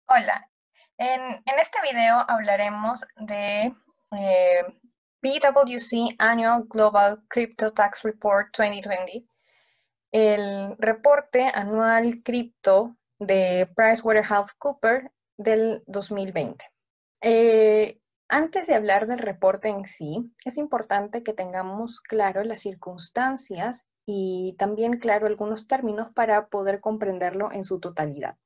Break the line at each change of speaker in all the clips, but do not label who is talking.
Hola, en este video hablaremos de eh, PwC Annual Global Crypto Tax Report 2020, el reporte anual cripto de PricewaterhouseCoopers del 2020. Eh, Antes de hablar del reporte en sí, es importante que tengamos claro las circunstancias y también claro algunos términos para poder comprenderlo en su totalidad.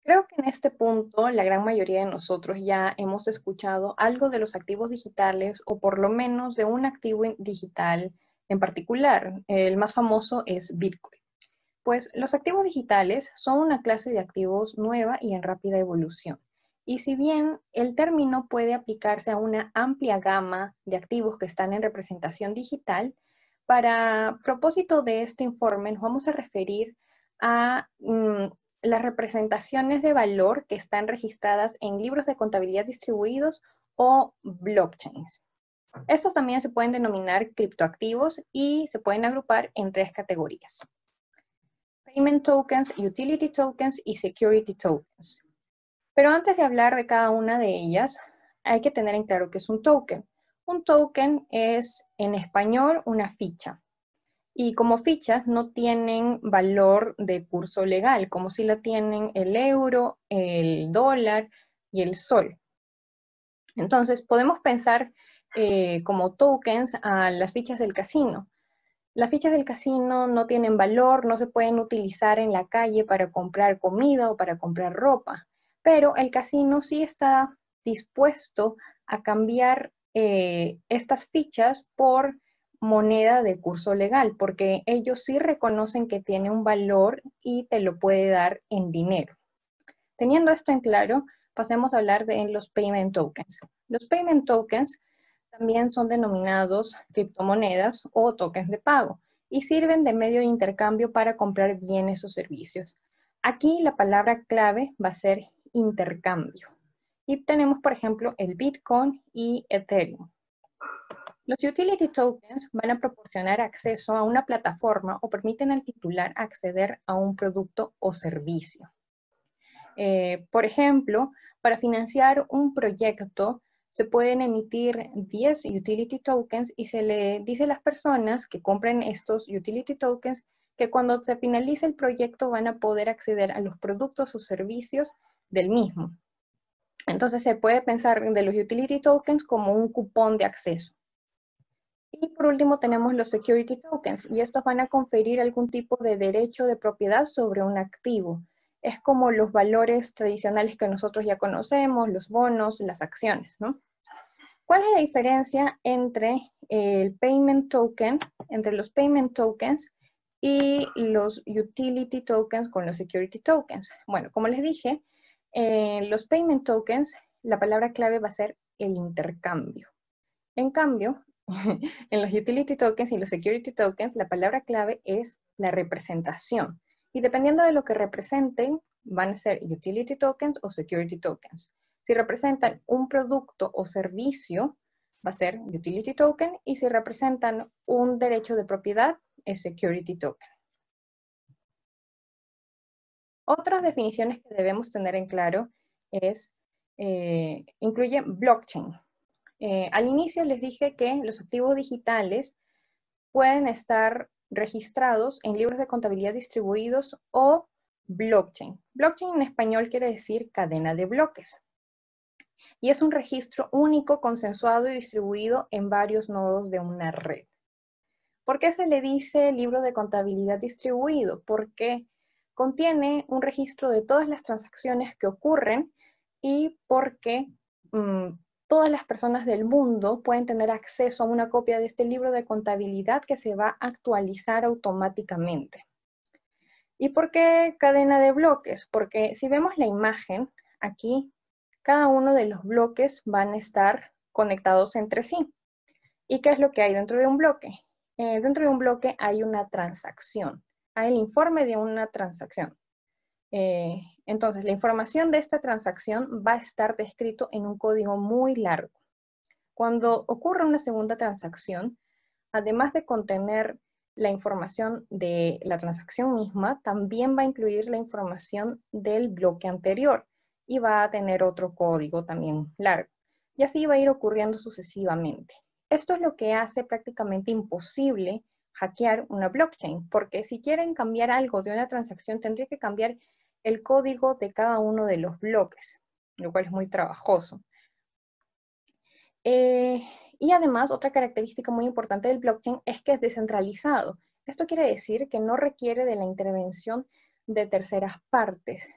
Creo que en este punto la gran mayoría de nosotros ya hemos escuchado algo de los activos digitales o por lo menos de un activo digital en particular. El más famoso es Bitcoin. Pues los activos digitales son una clase de activos nueva y en rápida evolución. Y si bien el término puede aplicarse a una amplia gama de activos que están en representación digital, para propósito de este informe nos vamos a referir a las representaciones de valor que están registradas en libros de contabilidad distribuidos o blockchains. Estos también se pueden denominar criptoactivos y se pueden agrupar en tres categorías: Payment Tokens, Utility Tokens y Security Tokens. Pero antes de hablar de cada una de ellas, hay que tener en claro qué es un token. Un token es, en español, una ficha. Y como fichas no tienen valor de curso legal, como si la tienen el euro, el dólar y el sol. Entonces, podemos pensar como tokens a las fichas del casino. Las fichas del casino no tienen valor, no se pueden utilizar en la calle para comprar comida o para comprar ropa, pero el casino sí está dispuesto a cambiar estas fichas por moneda de curso legal, porque ellos sí reconocen que tiene un valor y te lo puede dar en dinero. Teniendo esto en claro, pasemos a hablar de los payment tokens. Los payment tokens también son denominados criptomonedas o tokens de pago y sirven de medio de intercambio para comprar bienes o servicios. Aquí la palabra clave va a ser intercambio. Y tenemos, por ejemplo, el Bitcoin y Ethereum. Los utility tokens van a proporcionar acceso a una plataforma o permiten al titular acceder a un producto o servicio. Por ejemplo, para financiar un proyecto se pueden emitir 10 utility tokens y se le dice a las personas que compren estos utility tokens que cuando se finalice el proyecto van a poder acceder a los productos o servicios del mismo. Entonces se puede pensar de los utility tokens como un cupón de acceso. Y por último tenemos los security tokens, y estos van a conferir algún tipo de derecho de propiedad sobre un activo. Es como los valores tradicionales que nosotros ya conocemos, los bonos, las acciones, ¿no? ¿Cuál es la diferencia entre el payment token, entre los payment tokens y los utility tokens con los security tokens? Bueno, como les dije, los payment tokens, la palabra clave va a ser el intercambio. En cambio, en los utility tokens y los security tokens, la palabra clave es la representación. Y dependiendo de lo que representen, van a ser utility tokens o security tokens. Si representan un producto o servicio, va a ser utility token, y si representan un derecho de propiedad, es security token. Otras definiciones que debemos tener en claro es, incluye blockchain. Al inicio les dije que los activos digitales pueden estar registrados en libros de contabilidad distribuidos o blockchain. Blockchain en español quiere decir cadena de bloques. Y es un registro único, consensuado y distribuido en varios nodos de una red. ¿Por qué se le dice libro de contabilidad distribuido? Porque contiene un registro de todas las transacciones que ocurren y porque todas las personas del mundo pueden tener acceso a una copia de este libro de contabilidad que se va a actualizar automáticamente. ¿Y por qué cadena de bloques? Porque si vemos la imagen, aquí cada uno de los bloques van a estar conectados entre sí. ¿Y qué es lo que hay dentro de un bloque? Dentro de un bloque hay una transacción, hay el informe de una transacción. Entonces, la información de esta transacción va a estar descrito en un código muy largo. Cuando ocurre una segunda transacción, además de contener la información de la transacción misma, también va a incluir la información del bloque anterior y va a tener otro código también largo. Y así va a ir ocurriendo sucesivamente. Esto es lo que hace prácticamente imposible hackear una blockchain, porque si quieren cambiar algo de una transacción, tendría que cambiar el código de cada uno de los bloques, lo cual es muy trabajoso. Y además, otra característica muy importante del blockchain es que es descentralizado. Esto quiere decir que no requiere de la intervención de terceras partes.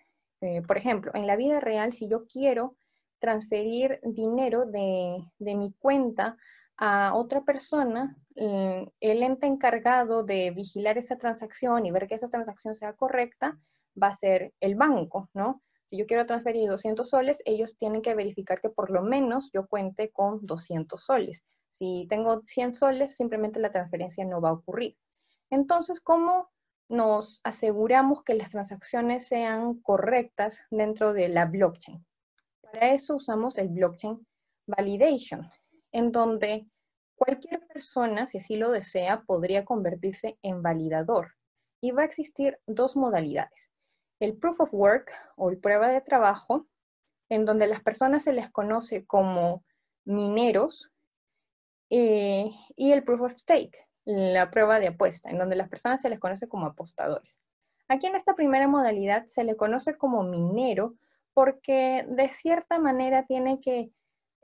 Por ejemplo, en la vida real, si yo quiero transferir dinero de mi cuenta a otra persona, el ente encargado de vigilar esa transacción y ver que esa transacción sea correcta va a ser el banco, ¿no? Si yo quiero transferir 200 soles, ellos tienen que verificar que por lo menos yo cuente con 200 soles. Si tengo 100 soles, simplemente la transferencia no va a ocurrir. Entonces, ¿cómo nos aseguramos que las transacciones sean correctas dentro de la blockchain? Para eso usamos el blockchain validation, en donde cualquier persona, si así lo desea, podría convertirse en validador. Y va a existir dos modalidades. El proof of work o el prueba de trabajo, en donde las personas se les conoce como mineros, y el proof of stake, la prueba de apuesta, en donde las personas se les conoce como apostadores. Aquí en esta primera modalidad se le conoce como minero porque de cierta manera tiene que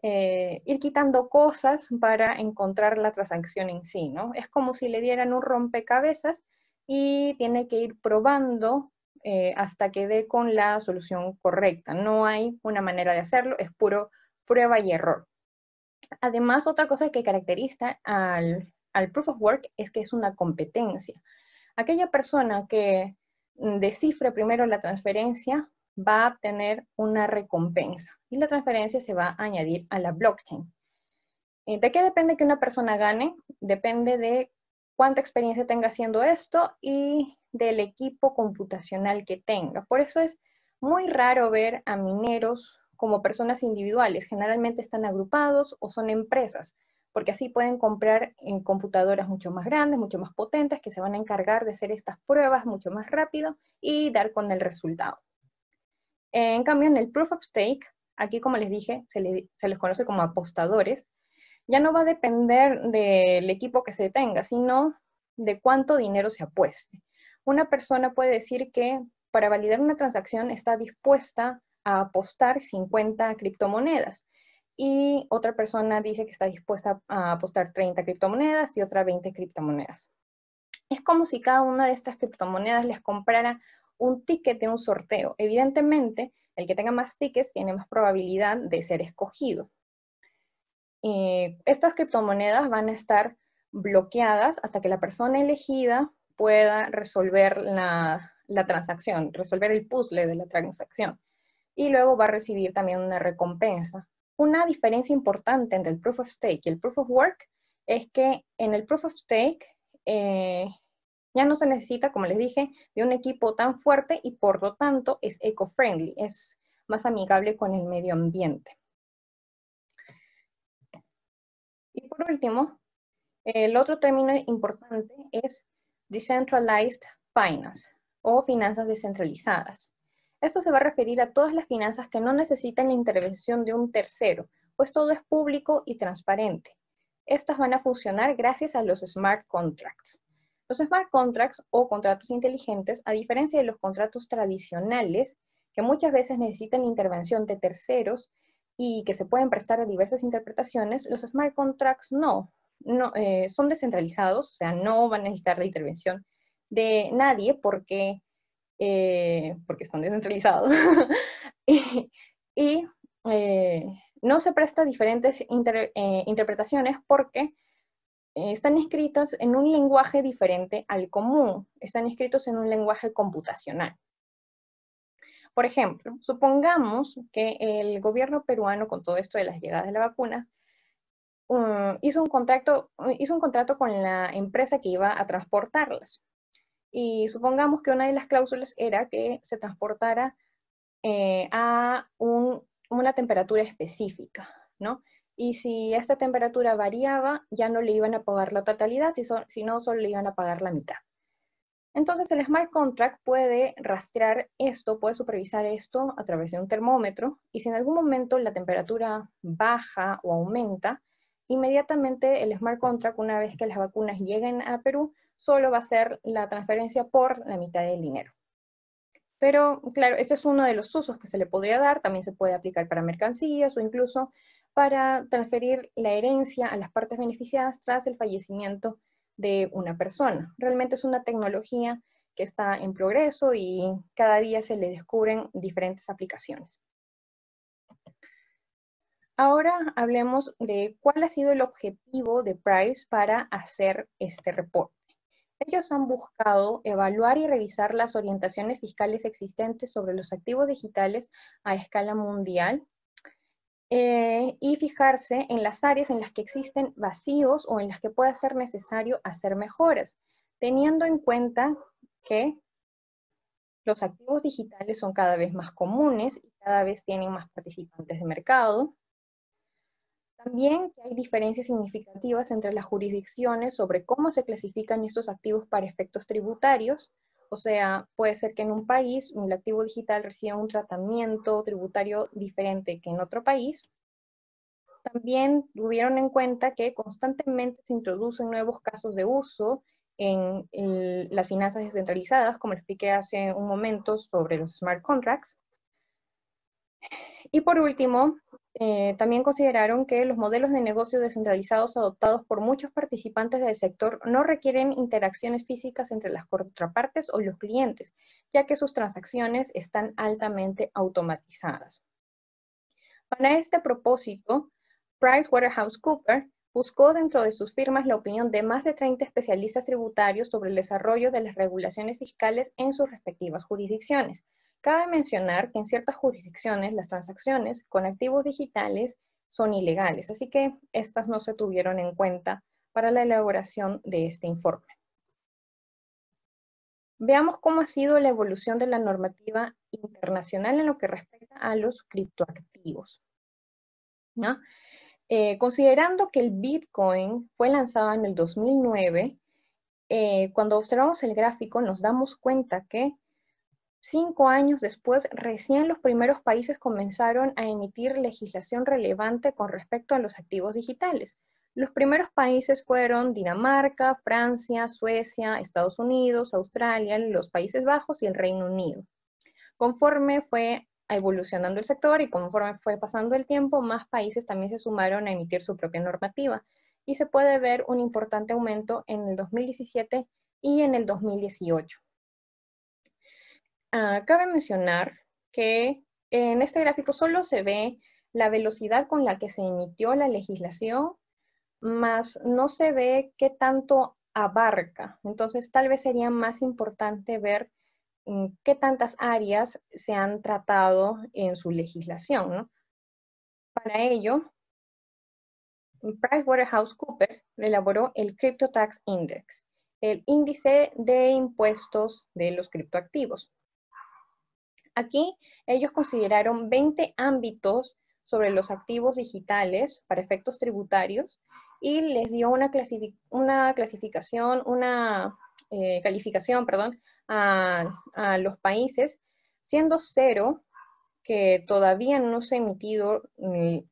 ir quitando cosas para encontrar la transacción en sí, ¿no? Es como si le dieran un rompecabezas y tiene que ir probando hasta que dé con la solución correcta. No hay una manera de hacerlo, es puro prueba y error. Además, otra cosa que caracteriza al Proof of Work es que es una competencia. Aquella persona que descifre primero la transferencia va a obtener una recompensa y la transferencia se va a añadir a la blockchain. ¿De qué depende que una persona gane? Depende de cuánta experiencia tenga haciendo esto y del equipo computacional que tenga. Por eso es muy raro ver a mineros como personas individuales. Generalmente están agrupados o son empresas, porque así pueden comprar computadoras mucho más grandes, mucho más potentes, que se van a encargar de hacer estas pruebas mucho más rápido y dar con el resultado. En cambio, en el Proof of Stake, aquí como les dije, se les conoce como apostadores. Ya no va a depender del equipo que se tenga, sino de cuánto dinero se apueste. Una persona puede decir que para validar una transacción está dispuesta a apostar 50 criptomonedas y otra persona dice que está dispuesta a apostar 30 criptomonedas y otra 20 criptomonedas. Es como si cada una de estas criptomonedas les comprara un ticket de un sorteo. Evidentemente, el que tenga más tickets tiene más probabilidad de ser escogido. Estas criptomonedas van a estar bloqueadas hasta que la persona elegida pueda resolver la transacción, resolver el puzzle de la transacción. Y luego va a recibir también una recompensa. Una diferencia importante entre el Proof of Stake y el Proof of Work es que en el Proof of Stake ya no se necesita, como les dije, de un equipo tan fuerte y por lo tanto es eco-friendly, es más amigable con el medio ambiente. Y por último, el otro término importante es Decentralized Finance o finanzas descentralizadas. Esto se va a referir a todas las finanzas que no necesitan la intervención de un tercero, pues todo es público y transparente. Estas van a funcionar gracias a los smart contracts. Los smart contracts o contratos inteligentes, a diferencia de los contratos tradicionales, que muchas veces necesitan la intervención de terceros y que se pueden prestar a diversas interpretaciones, los smart contracts no son descentralizados, o sea, no van a necesitar la intervención de nadie porque están descentralizados. y no se presta a diferentes interpretaciones porque están escritos en un lenguaje diferente al común, están escritos en un lenguaje computacional. Por ejemplo, supongamos que el gobierno peruano, con todo esto de las llegadas de la vacuna, hizo un contrato con la empresa que iba a transportarlas. Y supongamos que una de las cláusulas era que se transportara a una temperatura específica, ¿no? y si esta temperatura variaba, ya no le iban a pagar la totalidad, sino solo le iban a pagar la mitad. Entonces el smart contract puede rastrear esto, puede supervisar esto a través de un termómetro, y si en algún momento la temperatura baja o aumenta, inmediatamente el smart contract, una vez que las vacunas lleguen a Perú, solo va a hacer la transferencia por la mitad del dinero. Pero claro, este es uno de los usos que se le podría dar, también se puede aplicar para mercancías o incluso para transferir la herencia a las partes beneficiadas tras el fallecimiento de una persona. Realmente es una tecnología que está en progreso y cada día se le descubren diferentes aplicaciones. Ahora hablemos de cuál ha sido el objetivo de Price para hacer este reporte. Ellos han buscado evaluar y revisar las orientaciones fiscales existentes sobre los activos digitales a escala mundial y fijarse en las áreas en las que existen vacíos o en las que pueda ser necesario hacer mejoras, teniendo en cuenta que los activos digitales son cada vez más comunes y cada vez tienen más participantes de mercado. También que hay diferencias significativas entre las jurisdicciones sobre cómo se clasifican estos activos para efectos tributarios. O sea, puede ser que en un país el activo digital reciba un tratamiento tributario diferente que en otro país. También tuvieron en cuenta que constantemente se introducen nuevos casos de uso en las finanzas descentralizadas, como expliqué hace un momento sobre los smart contracts. Y por último, también consideraron que los modelos de negocio descentralizados adoptados por muchos participantes del sector no requieren interacciones físicas entre las contrapartes o los clientes, ya que sus transacciones están altamente automatizadas. Para este propósito, PricewaterhouseCoopers buscó dentro de sus firmas la opinión de más de 30 especialistas tributarios sobre el desarrollo de las regulaciones fiscales en sus respectivas jurisdicciones. Cabe mencionar que en ciertas jurisdicciones las transacciones con activos digitales son ilegales, así que estas no se tuvieron en cuenta para la elaboración de este informe. Veamos cómo ha sido la evolución de la normativa internacional en lo que respecta a los criptoactivos, ¿no? Considerando que el Bitcoin fue lanzado en el 2009, cuando observamos el gráfico nos damos cuenta que 5 años después, recién los primeros países comenzaron a emitir legislación relevante con respecto a los activos digitales. Los primeros países fueron Dinamarca, Francia, Suecia, Estados Unidos, Australia, los Países Bajos y el Reino Unido. Conforme fue evolucionando el sector y conforme fue pasando el tiempo, más países también se sumaron a emitir su propia normativa. Y se puede ver un importante aumento en el 2017 y en el 2018. Cabe mencionar que en este gráfico solo se ve la velocidad con la que se emitió la legislación, más no se ve qué tanto abarca. Entonces, tal vez sería más importante ver qué tantas áreas se han tratado en su legislación, ¿no? Para ello, PricewaterhouseCoopers elaboró el Crypto Tax Index, el índice de impuestos de los criptoactivos. Aquí ellos consideraron 20 ámbitos sobre los activos digitales para efectos tributarios y les dio una calificación a los países, siendo 0 que todavía no se ha emitido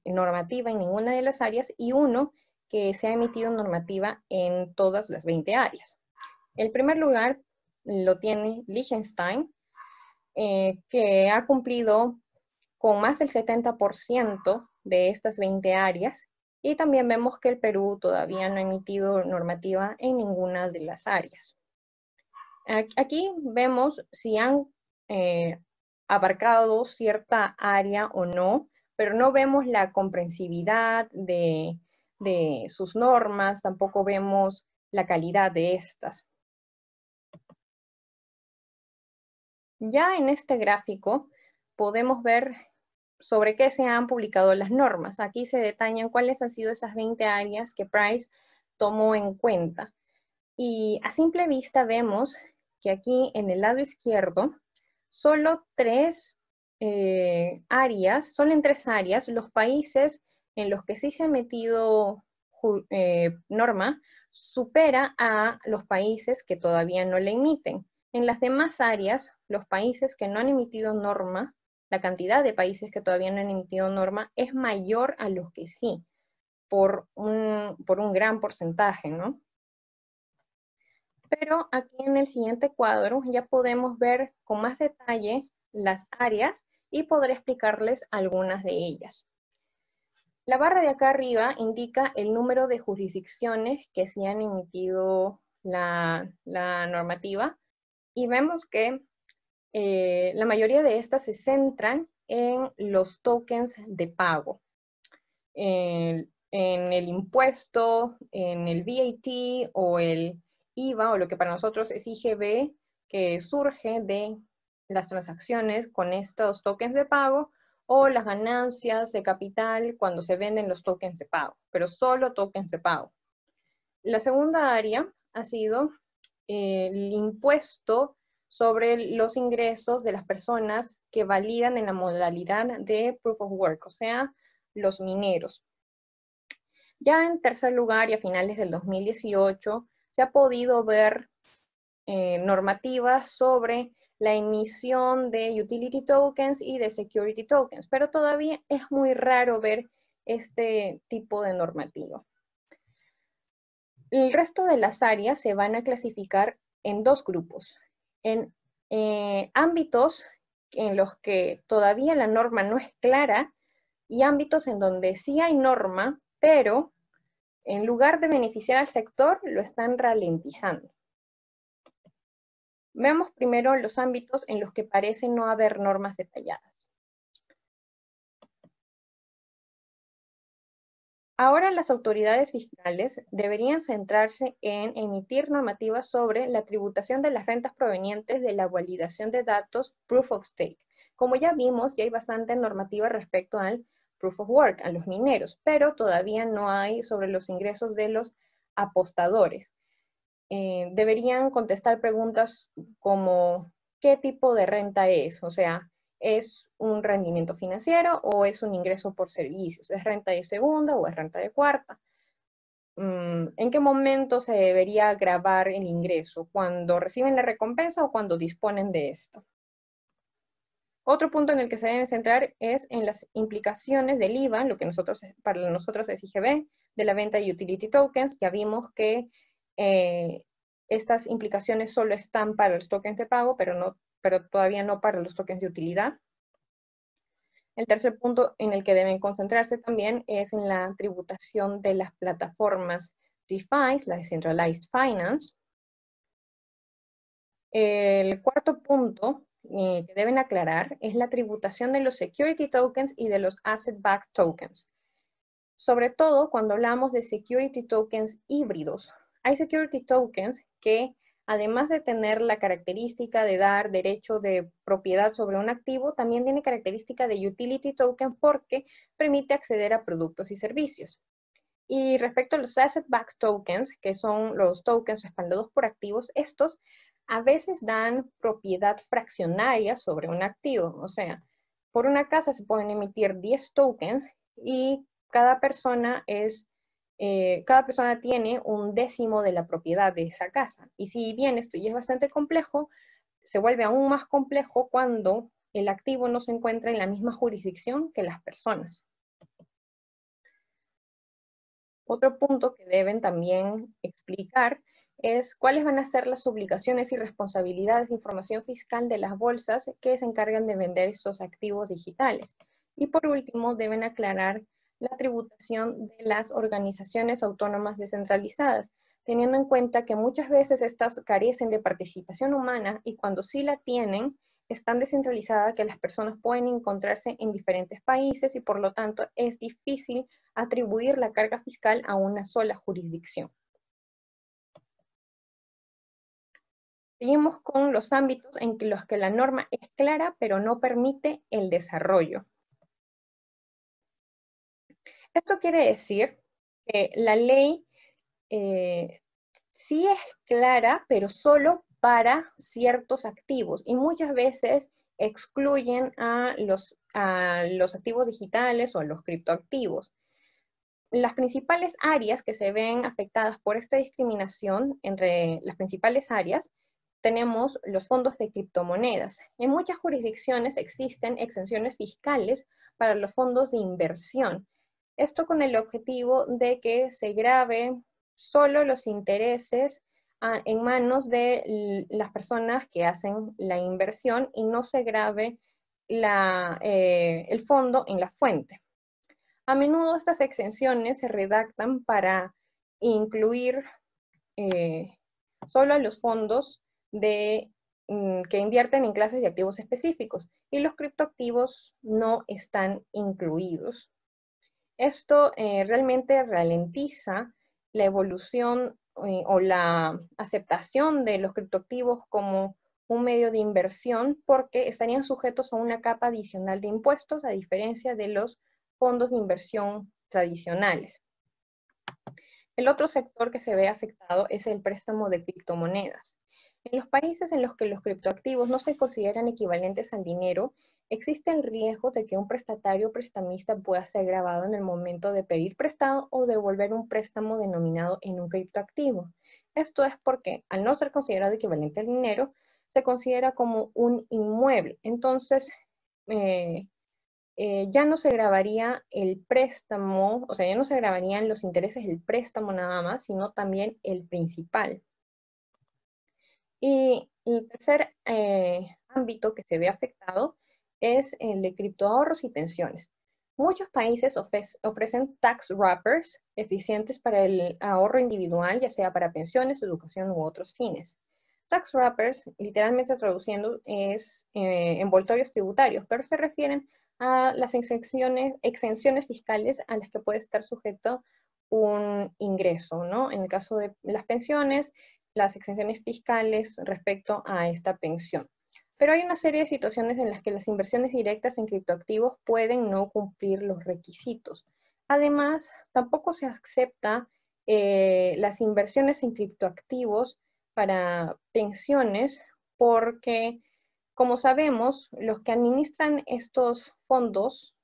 normativa en ninguna de las áreas y 1 que se ha emitido normativa en todas las 20 áreas. El primer lugar lo tiene Liechtenstein, que ha cumplido con más del 70% de estas 20 áreas, y también vemos que el Perú todavía no ha emitido normativa en ninguna de las áreas. Aquí vemos si han abarcado cierta área o no, pero no vemos la comprensibilidad de sus normas, tampoco vemos la calidad de estas. Ya en este gráfico podemos ver sobre qué se han publicado las normas. Aquí se detallan cuáles han sido esas 20 áreas que Price tomó en cuenta. Y a simple vista vemos que aquí en el lado izquierdo, solo en 3 áreas, los países en los que sí se ha metido norma supera a los países que todavía no la emiten. En las demás áreas, los países que no han emitido norma, la cantidad de países que todavía no han emitido norma es mayor a los que sí, por un gran porcentaje, ¿no? Pero aquí en el siguiente cuadro ya podemos ver con más detalle las áreas y podré explicarles algunas de ellas. La barra de acá arriba indica el número de jurisdicciones que sí han emitido la normativa y vemos que la mayoría de estas se centran en los tokens de pago, en el impuesto, en el VAT o el IVA o lo que para nosotros es IGB, que surge de las transacciones con estos tokens de pago, o las ganancias de capital cuando se venden los tokens de pago, pero solo tokens de pago. La segunda área ha sido el impuesto sobre los ingresos de las personas que validan en la modalidad de Proof of Work, o sea, los mineros. Ya en tercer lugar y a finales del 2018 se ha podido ver normativas sobre la emisión de utility tokens y de security tokens, pero todavía es muy raro ver este tipo de normativa. El resto de las áreas se van a clasificar en dos grupos. En ámbitos en los que todavía la norma no es clara y ámbitos en donde sí hay norma, pero en lugar de beneficiar al sector, lo están ralentizando. Veamos primero los ámbitos en los que parece no haber normas detalladas. Ahora las autoridades fiscales deberían centrarse en emitir normativas sobre la tributación de las rentas provenientes de la validación de datos Proof of Stake. Como ya vimos, ya hay bastante normativa respecto al Proof of Work, a los mineros, pero todavía no hay sobre los ingresos de los apostadores. Deberían contestar preguntas como ¿qué tipo de renta es? O sea, ¿es un rendimiento financiero o es un ingreso por servicios? ¿Es renta de segunda o es renta de cuarta? ¿En qué momento se debería grabar el ingreso? ¿Cuando reciben la recompensa o cuando disponen de esto? Otro punto en el que se deben centrar es en las implicaciones del IVA, lo que para nosotros es IGB, de la venta de utility tokens. Ya vimos que estas implicaciones solo están para los tokens de pago, pero todavía no para los tokens de utilidad. El tercer punto en el que deben concentrarse también es en la tributación de las plataformas DeFi, la Decentralized Finance. El cuarto punto que deben aclarar es la tributación de los security tokens y de los asset-backed tokens. Sobre todo cuando hablamos de security tokens híbridos. Hay security tokens que, además de tener la característica de dar derecho de propiedad sobre un activo, también tiene característica de utility token porque permite acceder a productos y servicios. Y respecto a los asset-backed tokens, que son los tokens respaldados por activos, estos a veces dan propiedad fraccionaria sobre un activo. O sea, por una casa se pueden emitir 10 tokens y cada persona tiene un décimo de la propiedad de esa casa. Y si bien esto ya es bastante complejo, se vuelve aún más complejo cuando el activo no se encuentra en la misma jurisdicción que las personas. Otro punto que deben también explicar es cuáles van a ser las obligaciones y responsabilidades de información fiscal de las bolsas que se encargan de vender esos activos digitales. Y por último, deben aclarar la tributación de las organizaciones autónomas descentralizadas, teniendo en cuenta que muchas veces estas carecen de participación humana y cuando sí la tienen, es tan descentralizada que las personas pueden encontrarse en diferentes países y por lo tanto es difícil atribuir la carga fiscal a una sola jurisdicción. Seguimos con los ámbitos en los que la norma es clara pero no permite el desarrollo. Esto quiere decir que la ley sí es clara, pero solo para ciertos activos y muchas veces excluyen a los activos digitales o a los criptoactivos. las principales áreas que se ven afectadas por esta discriminación, entre las principales áreas, tenemos los fondos de criptomonedas. En muchas jurisdicciones existen exenciones fiscales para los fondos de inversión. Esto con el objetivo de que se grave solo los intereses en manos de las personas que hacen la inversión y no se grave el fondo en la fuente. A menudo estas exenciones se redactan para incluir solo a los fondos que invierten en clases de activos específicos y los criptoactivos no están incluidos. Esto realmente ralentiza la evolución o la aceptación de los criptoactivos como un medio de inversión porque estarían sujetos a una capa adicional de impuestos a diferencia de los fondos de inversión tradicionales. El otro sector que se ve afectado es el préstamo de criptomonedas. En los países en los que los criptoactivos no se consideran equivalentes al dinero, existe el riesgo de que un prestatario o prestamista pueda ser grabado en el momento de pedir prestado o devolver un préstamo denominado en un criptoactivo. Esto es porque, al no ser considerado equivalente al dinero, se considera como un inmueble. Entonces, ya no se grabaría el préstamo, o sea, ya no se grabarían los intereses del préstamo nada más, sino también el principal. Y el tercer ámbito que se ve afectado es el de criptoahorros y pensiones. Muchos países ofrecen tax wrappers eficientes para el ahorro individual, ya sea para pensiones, educación u otros fines. Tax wrappers, literalmente traduciendo, es envoltorios tributarios, pero se refieren a las exenciones fiscales a las que puede estar sujeto un ingreso, ¿no? En el caso de las pensiones, las exenciones fiscales respecto a esta pensión. Pero hay una serie de situaciones en las que las inversiones directas en criptoactivos pueden no cumplir los requisitos. Además, tampoco se acepta las inversiones en criptoactivos para pensiones porque, como sabemos, los que administran estos fondos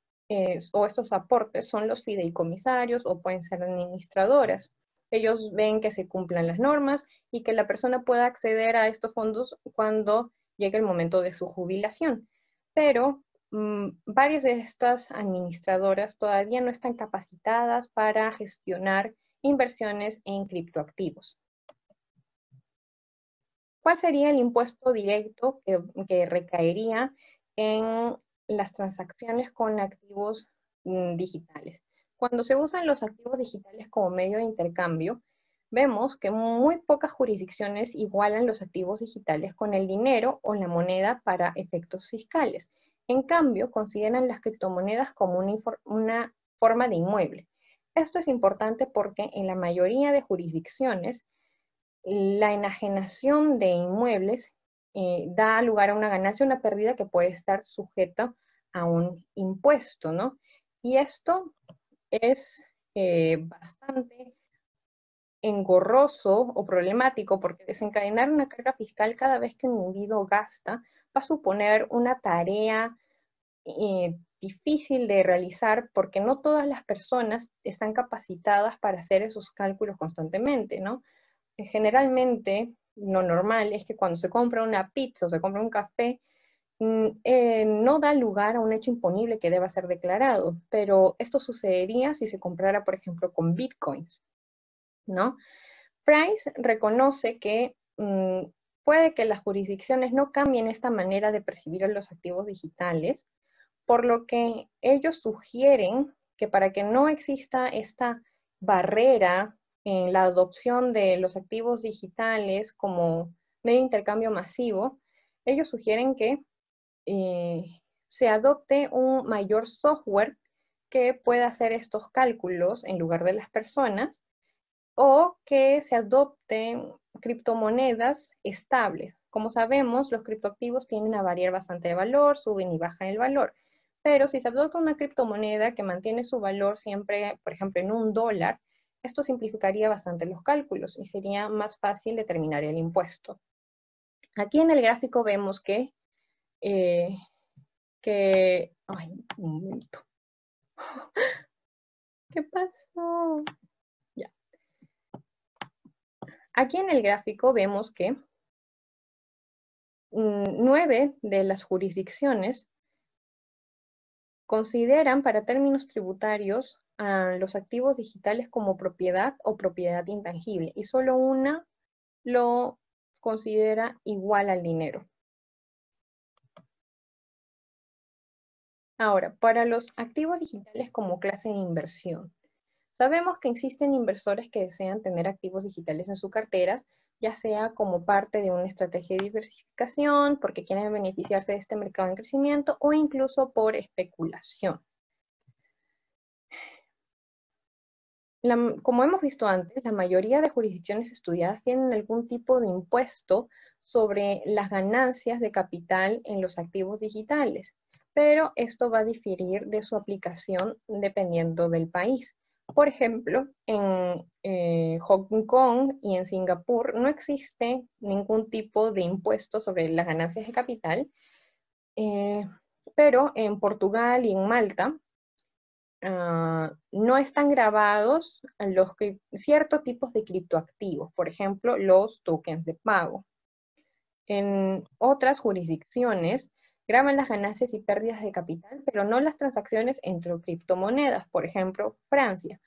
o estos aportes son los fideicomisarios o pueden ser administradoras. Ellos ven que se cumplan las normas y que la persona pueda acceder a estos fondos cuando llegue el momento de su jubilación. Pero varias de estas administradoras todavía no están capacitadas para gestionar inversiones en criptoactivos. ¿Cuál sería el impuesto directo que recaería en las transacciones con activos digitales? Cuando se usan los activos digitales como medio de intercambio, vemos que muy pocas jurisdicciones igualan los activos digitales con el dinero o la moneda para efectos fiscales. En cambio, consideran las criptomonedas como una forma de inmueble. Esto es importante porque en la mayoría de jurisdicciones, la enajenación de inmuebles da lugar a una ganancia o una pérdida que puede estar sujeta a un impuesto, ¿no? Y esto es bastante engorroso o problemático porque desencadenar una carga fiscal cada vez que un individuo gasta va a suponer una tarea difícil de realizar porque no todas las personas están capacitadas para hacer esos cálculos constantemente, ¿no? Generalmente, lo normal es que cuando se compra una pizza o se compra un café, no da lugar a un hecho imponible que deba ser declarado, pero esto sucedería si se comprara, por ejemplo, con bitcoins, ¿no? Price reconoce que puede que las jurisdicciones no cambien esta manera de percibir a los activos digitales, por lo que ellos sugieren que para que no exista esta barrera en la adopción de los activos digitales como medio de intercambio masivo, ellos sugieren que se adopte un mayor software que pueda hacer estos cálculos en lugar de las personas o que se adopten criptomonedas estables. Como sabemos, los criptoactivos tienden a variar bastante de valor, suben y bajan el valor. Pero si se adopta una criptomoneda que mantiene su valor siempre, por ejemplo, en $1, esto simplificaría bastante los cálculos y sería más fácil determinar el impuesto. Aquí en el gráfico vemos que ay, un momento. ¿Qué pasó? Ya. Aquí en el gráfico vemos que 9 de las jurisdicciones consideran para términos tributarios a los activos digitales como propiedad o propiedad intangible y solo una lo considera igual al dinero. Ahora, para los activos digitales como clase de inversión, sabemos que existen inversores que desean tener activos digitales en su cartera, ya sea como parte de una estrategia de diversificación, porque quieren beneficiarse de este mercado en crecimiento o incluso por especulación. Como hemos visto antes, la mayoría de jurisdicciones estudiadas tienen algún tipo de impuesto sobre las ganancias de capital en los activos digitales, pero esto va a diferir de su aplicación dependiendo del país. Por ejemplo, en Hong Kong y en Singapur no existe ningún tipo de impuesto sobre las ganancias de capital, pero en Portugal y en Malta no están grabados ciertos tipos de criptoactivos, por ejemplo, los tokens de pago. En otras jurisdicciones, graban las ganancias y pérdidas de capital, pero no las transacciones entre criptomonedas, por ejemplo, Francia,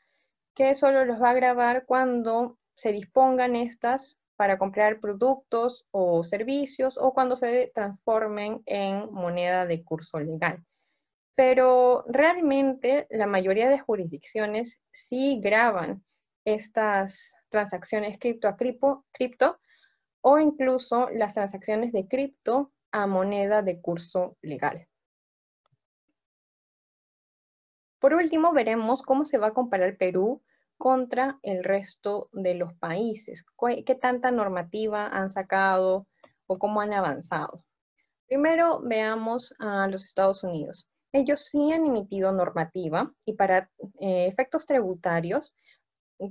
que solo los va a grabar cuando se dispongan estas para comprar productos o servicios o cuando se transformen en moneda de curso legal. Pero realmente la mayoría de jurisdicciones sí graban estas transacciones cripto a cripto o incluso las transacciones de cripto a moneda de curso legal. Por último, veremos cómo se va a comparar Perú contra el resto de los países. ¿Qué tanta normativa han sacado o cómo han avanzado? Primero veamos a los Estados Unidos. Ellos sí han emitido normativa y para efectos tributarios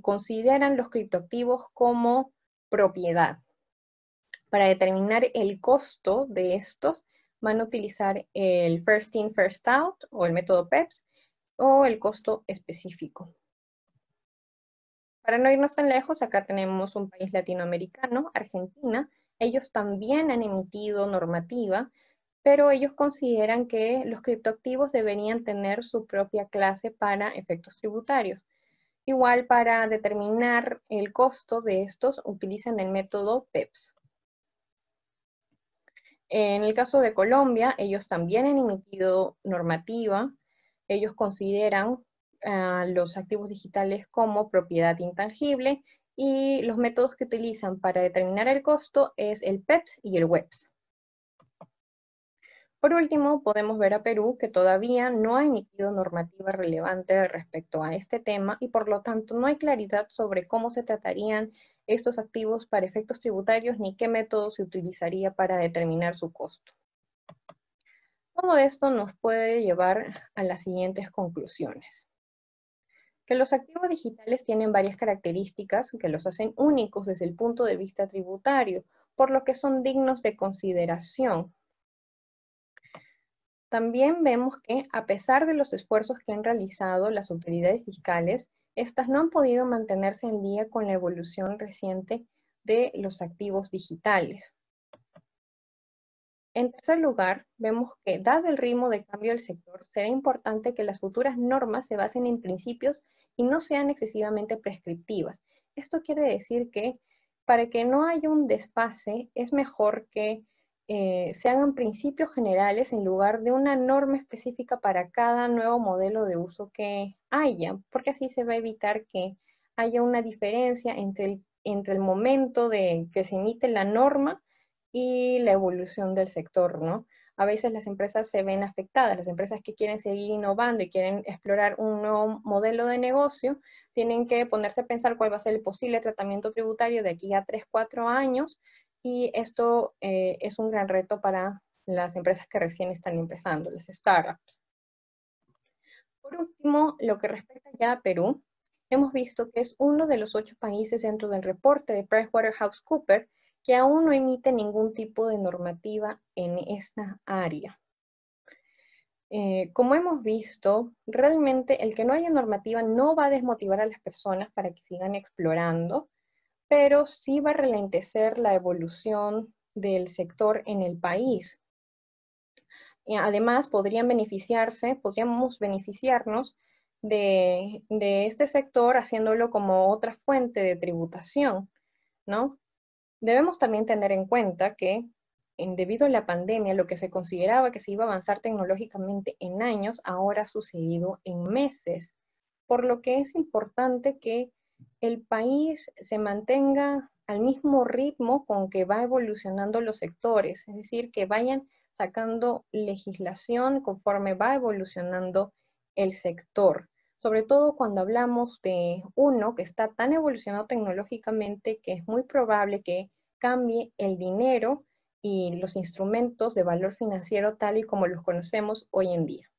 consideran los criptoactivos como propiedad. Para determinar el costo de estos, van a utilizar el First In, First Out o el método PEPS o el costo específico. Para no irnos tan lejos, acá tenemos un país latinoamericano, Argentina. Ellos también han emitido normativa, pero ellos consideran que los criptoactivos deberían tener su propia clase para efectos tributarios. Igual para determinar el costo de estos, utilizan el método PEPS. En el caso de Colombia, ellos también han emitido normativa. Ellos consideran los activos digitales como propiedad intangible y los métodos que utilizan para determinar el costo es el PEPS y el WEPS. Por último, podemos ver a Perú, que todavía no ha emitido normativa relevante respecto a este tema y por lo tanto no hay claridad sobre cómo se tratarían estos activos para efectos tributarios ni qué método se utilizaría para determinar su costo. Todo esto nos puede llevar a las siguientes conclusiones. Que los activos digitales tienen varias características que los hacen únicos desde el punto de vista tributario, por lo que son dignos de consideración. También vemos que, a pesar de los esfuerzos que han realizado las autoridades fiscales, estas no han podido mantenerse al día con la evolución reciente de los activos digitales. En tercer lugar, vemos que, dado el ritmo de cambio del sector, será importante que las futuras normas se basen en principios y no sean excesivamente prescriptivas. Esto quiere decir que, para que no haya un desfase, es mejor que se hagan principios generales en lugar de una norma específica para cada nuevo modelo de uso que haya, porque así se va a evitar que haya una diferencia entre el momento de que se emite la norma y la evolución del sector, ¿no? A veces las empresas se ven afectadas, las empresas que quieren seguir innovando y quieren explorar un nuevo modelo de negocio, tienen que ponerse a pensar cuál va a ser el posible tratamiento tributario de aquí a 3, 4 años, y esto es un gran reto para las empresas que recién están empezando, las startups. Por último, lo que respecta ya a Perú, hemos visto que es uno de los 8 países dentro del reporte de PricewaterhouseCoopers que aún no emite ningún tipo de normativa en esta área. Como hemos visto, realmente el que no haya normativa no va a desmotivar a las personas para que sigan explorando, pero sí va a ralentecer la evolución del sector en el país. Y además, podríamos beneficiarnos de este sector haciéndolo como otra fuente de tributación, ¿no? Debemos también tener en cuenta que debido a la pandemia, lo que se consideraba que se iba a avanzar tecnológicamente en años, ahora ha sucedido en meses, por lo que es importante que el país se mantenga al mismo ritmo con que va evolucionando los sectores, es decir, que vayan sacando legislación conforme va evolucionando el sector. Sobre todo cuando hablamos de uno que está tan evolucionado tecnológicamente que es muy probable que cambie el dinero y los instrumentos de valor financiero tal y como los conocemos hoy en día.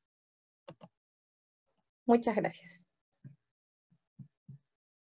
Muchas gracias.